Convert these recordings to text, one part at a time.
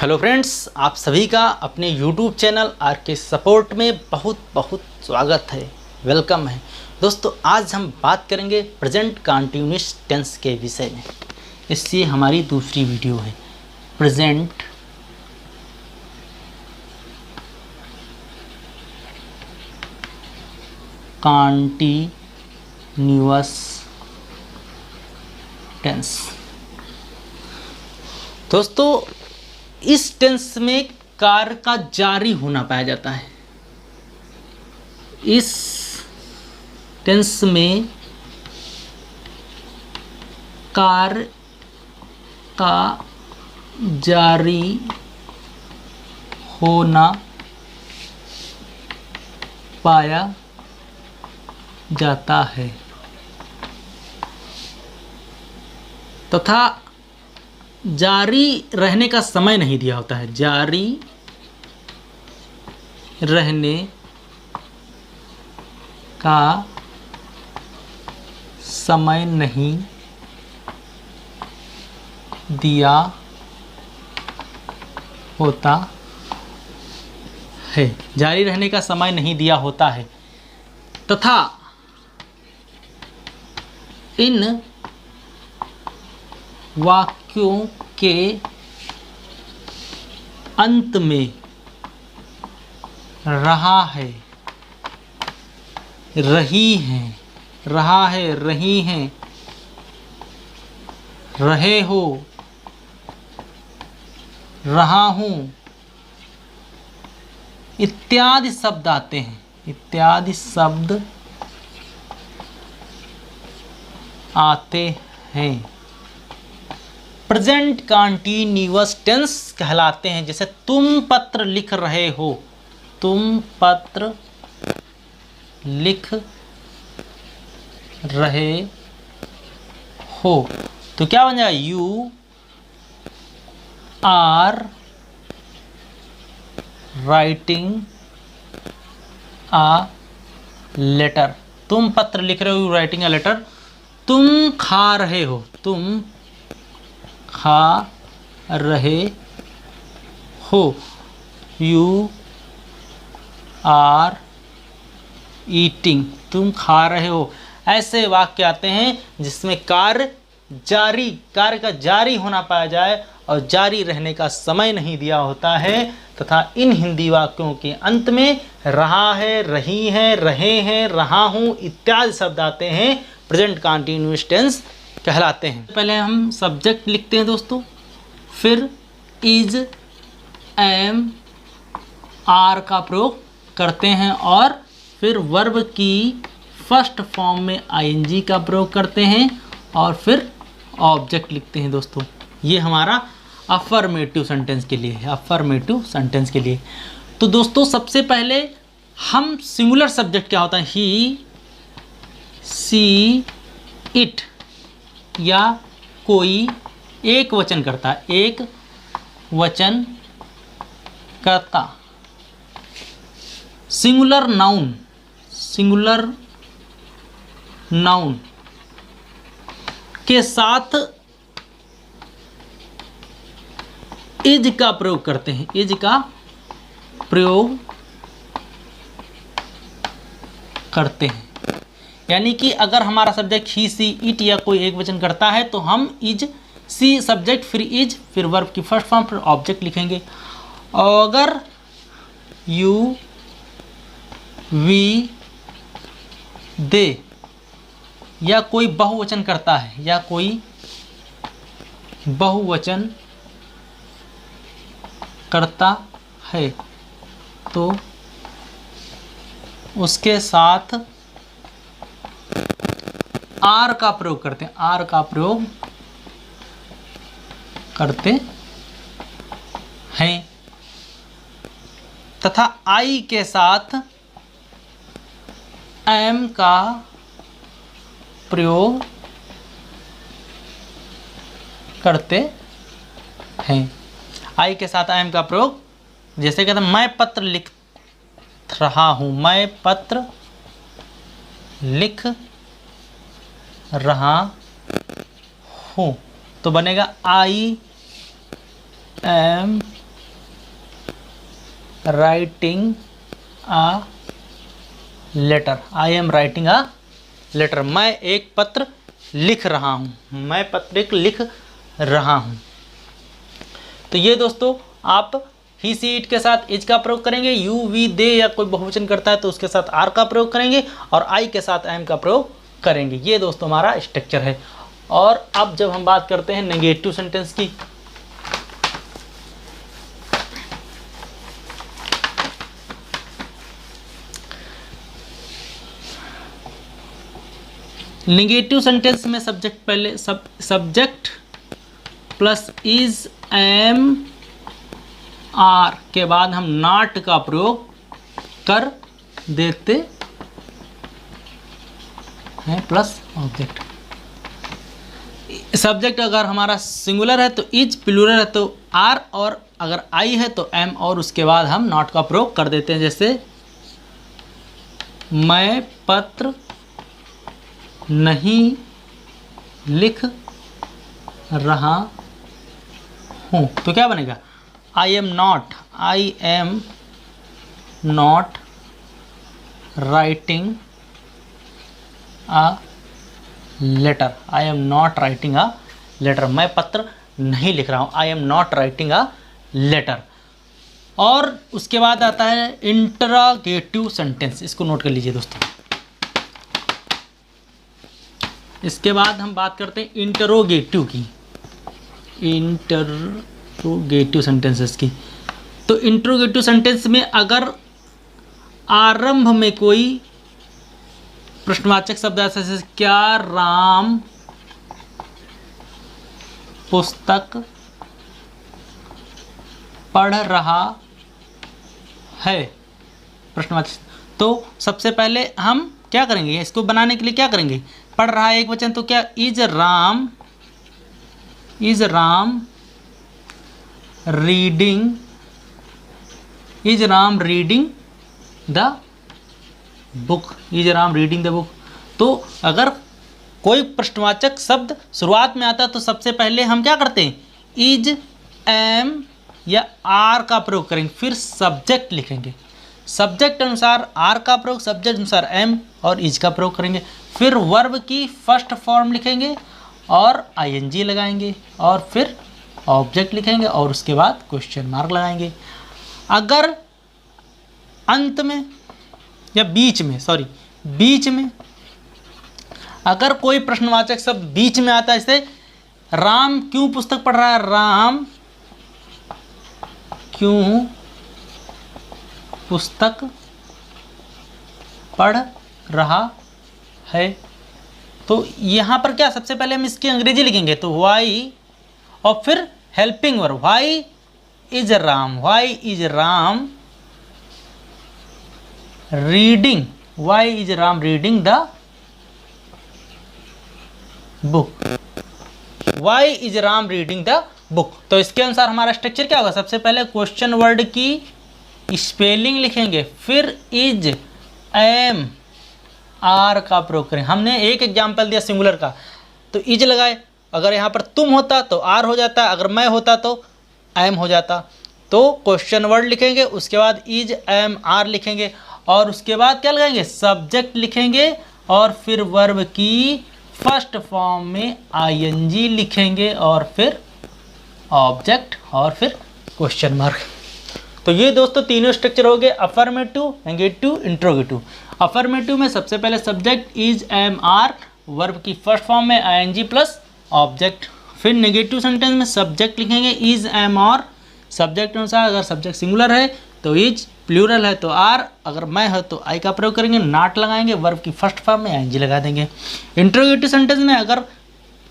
Hello friends, आप सभी का अपने YouTube चैनल आर के सपोर्ट में बहुत बहुत स्वागत है, वेलकम है। दोस्तों, आज हम बात करेंगे प्रेजेंट कंटिन्यूअस टेंस के विषय में। इससे हमारी दूसरी वीडियो है प्रेजेंट कंटिन्यूअस टेंस। दोस्तों, इस टेंस में कार्य का जारी होना पाया जाता है। इस टेंस में कार्य का जारी होना पाया जाता है तथा जारी रहने का समय नहीं दिया होता है। जारी रहने का समय नहीं दिया होता है। जारी रहने का समय नहीं दिया होता है तथा इन वाक्यों के अंत में रहा है, रही हैं, रहा है, रही हैं, रहे हो, रहा हूँ इत्यादि शब्द आते हैं। इत्यादि शब्द आते हैं। प्रेजेंट कंटिन्यूअस टेंस कहलाते हैं। जैसे तुम पत्र लिख रहे हो, तुम पत्र लिख रहे हो, तो क्या बन जाएगा? You are writing a letter. तुम पत्र लिख रहे हो, यू राइटिंग अ लेटर। तुम खा रहे हो, तुम खा रहे हो, यू आर ईटिंग। तुम खा रहे हो। ऐसे वाक्य आते हैं जिसमें कार्य का जारी होना पाया जाए और जारी रहने का समय नहीं दिया होता है तथा इन हिंदी वाक्यों के अंत में रहा है, रही है, रहे हैं, रहा हूँ इत्यादि शब्द आते हैं। प्रेजेंट कंटिन्यूअस टेंस कहलाते हैं। पहले हम सब्जेक्ट लिखते हैं दोस्तों, फिर इज, एम, आर का प्रयोग करते हैं और फिर वर्ब की फर्स्ट फॉर्म में आईएनजी का प्रयोग करते हैं और फिर ऑब्जेक्ट लिखते हैं दोस्तों। ये हमारा अफर्मेटिव सेंटेंस के लिए है। अफर्मेटिव सेंटेंस के लिए तो दोस्तों, सबसे पहले हम सिंगुलर सब्जेक्ट क्या होता है, ही, सी, इट या कोई एक वचन करता है, एक वचन करता। सिंगुलर नाउन, सिंगुलर नाउन के साथ इज का प्रयोग करते हैं। इज का प्रयोग करते हैं। यानी कि अगर हमारा सब्जेक्ट ही, सी, इट या कोई एक वचन करता है तो हम इज, सी सब्जेक्ट, फिर इज, फिर वर्ब की फर्स्ट फॉर्म, फिर ऑब्जेक्ट लिखेंगे। और अगर यू, वी, दे या कोई बहुवचन करता है, या कोई बहुवचन करता है तो उसके साथ आर का प्रयोग करते हैं। आर का प्रयोग करते हैं तथा आई के साथ एम का प्रयोग करते हैं। आई के साथ एम का प्रयोग, जैसे कहते हैं मैं पत्र लिख रहा हूं, मैं पत्र लिख रहा हूँ, तो बनेगा I am writing a letter, I am writing a letter, मैं एक पत्र लिख रहा हूँ, मैं पत्र लिख रहा हूँ। तो ये दोस्तों आप ही सी इट के साथ इज का प्रयोग करेंगे, यू वी दे या कोई बहुवचन करता है तो उसके साथ आर का प्रयोग करेंगे, और आई के साथ एम का प्रयोग करेंगे। ये दोस्तों हमारा स्ट्रक्चर है। और अब जब हम बात करते हैं नेगेटिव सेंटेंस की, नेगेटिव सेंटेंस में सब्जेक्ट पहले subject plus is am are के बाद हम नॉट का प्रयोग कर देते हैं प्लस ऑब्जेक्ट। सब्जेक्ट अगर हमारा सिंगुलर है तो इज, प्लूरल है तो आर, और अगर आई है तो एम, और उसके बाद हम नॉट का प्रयोग कर देते हैं। जैसे मैं पत्र नहीं लिख रहा हूँ, तो क्या बनेगा? I am not writing a letter, I am not writing a letter, मैं पत्र नहीं लिख रहा हूँ, I am not writing a letter. और उसके बाद आता है इंटरोगेटिव सेंटेंस, इसको नोट कर लीजिए दोस्तों। इसके बाद हम बात करते हैं इंटरोगेटिव की, इंटरोगेटिव सेंटेंसेस की। तो इंटरोगेटिव सेंटेंस में अगर आरंभ में कोई प्रश्नवाचक शब्द ऐसा जैसे क्या राम पुस्तक पढ़ रहा है, प्रश्नवाचक, तो सबसे पहले हम क्या करेंगे? इसको बनाने के लिए क्या करेंगे? पढ़ रहा है एक वचन, तो क्या is Ram reading the book, is Ram reading the book. तो अगर कोई प्रश्नवाचक शब्द शुरुआत में आता है तो सबसे पहले हम क्या करते हैं? इज, एम या आर का प्रयोग करेंगे, फिर सब्जेक्ट लिखेंगे, सब्जेक्ट अनुसार आर का प्रयोग, सब्जेक्ट अनुसार एम और इज का प्रयोग करेंगे, फिर वर्ब की फर्स्ट फॉर्म लिखेंगे और आईएनजी लगाएंगे, और फिर ऑब्जेक्ट लिखेंगे, और उसके बाद क्वेश्चन मार्क लगाएंगे। अगर अंत में या बीच में अगर कोई प्रश्नवाचक शब्द बीच में आता है, जैसे राम क्यों पुस्तक पढ़ रहा है, राम क्यों पुस्तक पढ़ रहा है, तो यहाँ पर क्या सबसे पहले हम इसकी अंग्रेजी लिखेंगे, तो वाई और फिर helping verb, why is Ram reading the book, why is Ram reading the book. तो इसके अनुसार हमारा स्ट्रक्चर क्या होगा? सबसे पहले क्वेश्चन वर्ड की स्पेलिंग लिखेंगे, फिर इज, एम, आर का प्रयोग करें। हमने एक एग्जाम्पल दिया सिंगुलर का, तो इज लगाए, अगर यहाँ पर तुम होता तो आर हो जाता, अगर मैं होता तो एम हो जाता। तो क्वेश्चन वर्ड लिखेंगे, उसके बाद इज, एम, आर लिखेंगे, और उसके बाद क्या लगाएंगे? सब्जेक्ट लिखेंगे, और फिर वर्ब की फर्स्ट फॉर्म में आईएनजी लिखेंगे, और फिर ऑब्जेक्ट, और फिर क्वेश्चन मार्क। तो ये दोस्तों तीनों स्ट्रक्चर हो गए, अफर्मेटिव, नेगेटिव, इंट्रोगेटिव। अफर्मेटिव में सबसे पहले subject is, am, are, verb की फर्स्ट फॉर्म में आईएनजी प्लस ऑब्जेक्ट। फिर नेगेटिव सेंटेंस में सब्जेक्ट लिखेंगे इज, एम, और, सब्जेक्ट अनुसार अगर सब्जेक्ट सिंगुलर है तो इज, प्लूरल है तो आर, अगर मैं है तो आई का प्रयोग करेंगे, नॉट लगाएंगे, वर्ब की फर्स्ट फॉर्म में आईएनजी लगा देंगे। इंट्रोगेटिव सेंटेंस में अगर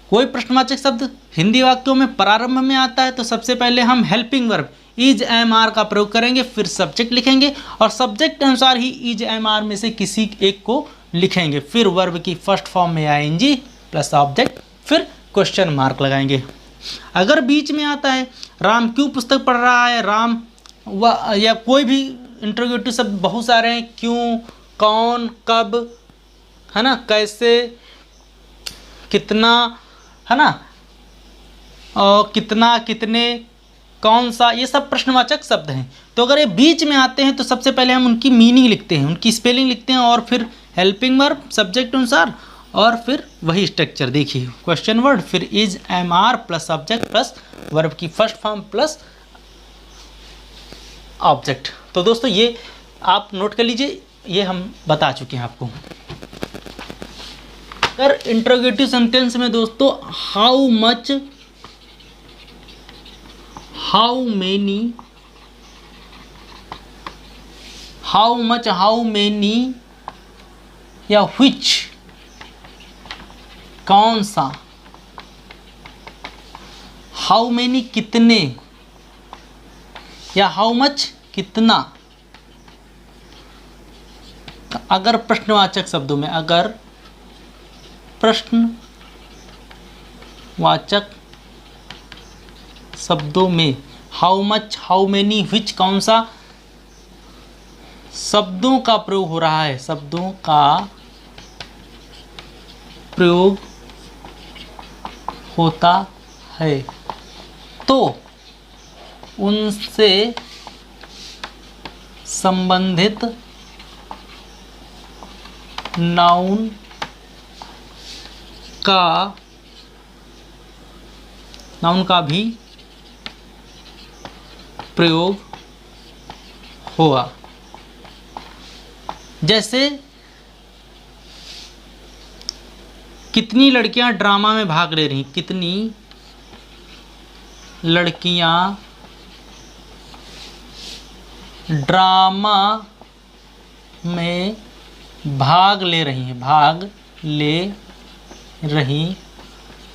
कोई प्रश्नवाचक शब्द हिंदी वाक्यों में प्रारंभ में आता है तो सबसे पहले हम helping verb is, am, are का प्रयोग करेंगे, फिर सब्जेक्ट लिखेंगे, और सब्जेक्ट अनुसार ही इज, एम, आर में से किसी एक को लिखेंगे, फिर वर्ब की फर्स्ट फॉर्म में आईएनजी प्लस ऑब्जेक्ट, फिर क्वेश्चन मार्क लगाएंगे। अगर बीच में आता है राम क्यों पुस्तक पढ़ रहा है, राम या कोई भी इंट्रोगेटिव शब्द बहुत सारे हैं, क्यों, कौन, कब, है ना, कैसे, कितना, है ना, और कितना, कितने, कौन सा, ये सब प्रश्नवाचक शब्द हैं। तो अगर ये बीच में आते हैं तो सबसे पहले हम उनकी मीनिंग लिखते हैं, उनकी स्पेलिंग लिखते हैं, और फिर हेल्पिंग वर्ब सब्जेक्ट अनुसार, और फिर वही स्ट्रक्चर देखिए, क्वेश्चन वर्ड, फिर is, am, are plus subject plus verb की फर्स्ट फॉर्म प्लस ऑब्जेक्ट। तो दोस्तों ये आप नोट कर लीजिए, ये हम बता चुके हैं आपको। अगर इंट्रोगेटिव सेंटेंस में दोस्तों how much, how many, how much, how many या व्हिच, कौन सा, हाउ मेनी कितने, या हाउ मच कितना। अगर प्रश्नवाचक शब्दों में, अगर प्रश्नवाचक शब्दों में how much, how many, which, कौन सा शब्दों का प्रयोग हो रहा है, शब्दों का प्रयोग होता है, तो उनसे संबंधित नाउन का भी प्रयोग होगा। जैसे कितनी लड़कियां ड्रामा में भाग ले रही, कितनी लड़कियां ड्रामा में भाग ले रही हैं, भाग ले रही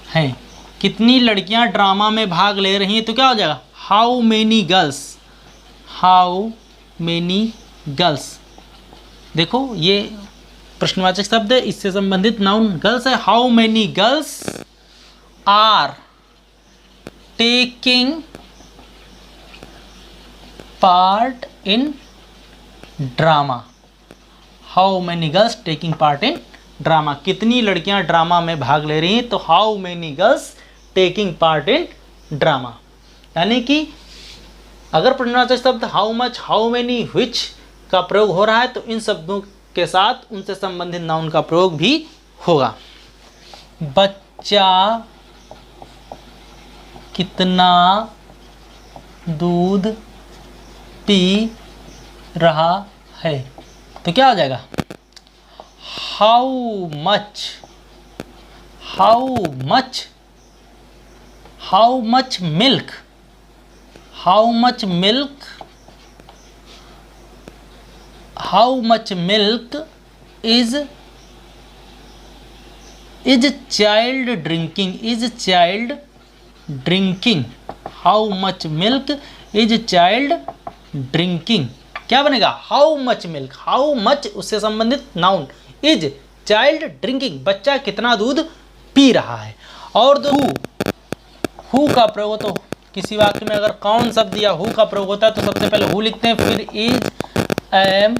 हैं। कितनी लड़कियां ड्रामा में भाग ले रही हैं, तो क्या हो जाएगा, how many girls, how many girls. देखो ये प्रश्नवाचक शब्द है, इससे संबंधित नाउन गर्ल्स है। How many girls are taking part in drama, how many girls taking part in drama. कितनी लड़कियां ड्रामा में भाग ले रही हैं, तो how many girls taking part in drama. यानी कि अगर प्रश्नवाचक शब्द how much, how many, which का प्रयोग हो रहा है, तो इन शब्दों के साथ उनसे संबंधित नाउन का प्रयोग भी होगा। बच्चा कितना दूध पी रहा है, तो क्या हो जाएगा, how much, how much, how much milk, how much milk, how much milk is child drinking, is child drinking, how much milk is child drinking. क्या बनेगा, how much milk, how much उससे संबंधित नाउन, इज चाइल्ड ड्रिंकिंग, बच्चा कितना दूध P रहा है। और दो हु का प्रयोग हो, तो किसी वाक्य में अगर कौन शब्द या हु का प्रयोग होता है तो सबसे पहले हु लिखते हैं, फिर इज, एम,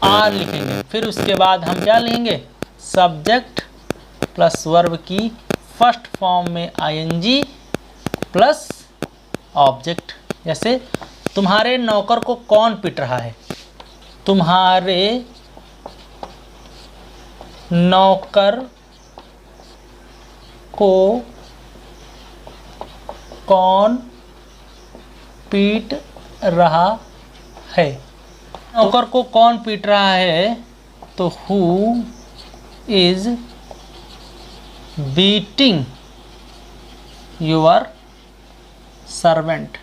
आर लिखेंगे, फिर उसके बाद हम क्या लिखेंगे, सब्जेक्ट प्लस वर्ब की फर्स्ट फॉर्म में आईएनजी प्लस ऑब्जेक्ट। जैसे तुम्हारे नौकर को कौन पीट रहा है, तुम्हारे नौकर को कौन पीट रहा है, नौकर को कौन पीट रहा है, तो who is beating your servant,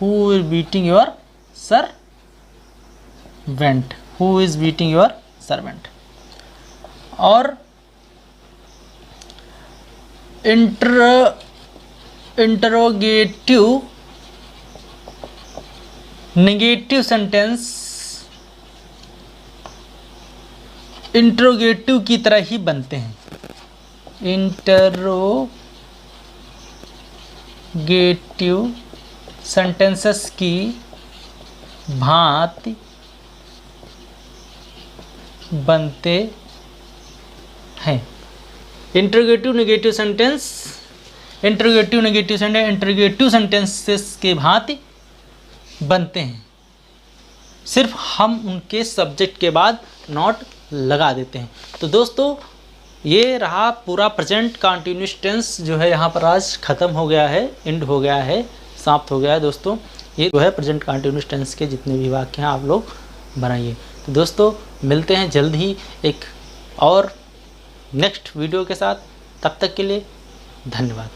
who is beating your servant, who is beating your servant. और इंटरोगेटिव नेगेटिव सेंटेंस इंटरोगेटिव की तरह ही बनते हैं, इंटरोगेटिव सेंटेंसेस की भांति बनते हैं। Interrogative negative sentence interrogative negative sentence interrogative sentences के भांति बनते हैं, सिर्फ हम उनके सब्जेक्ट के बाद नॉट लगा देते हैं। तो दोस्तों ये रहा पूरा प्रेजेंट कंटिन्यूअस टेंस जो है यहाँ पर आज ख़त्म हो गया है, एंड हो गया है, समाप्त हो गया है दोस्तों। ये जो है प्रेजेंट कंटिन्यूअस टेंस के जितने भी वाक्य हैं आप लोग बनाइए। तो दोस्तों मिलते हैं जल्द ही एक और नेक्स्ट वीडियो के साथ, तब तक के लिए धन्यवाद।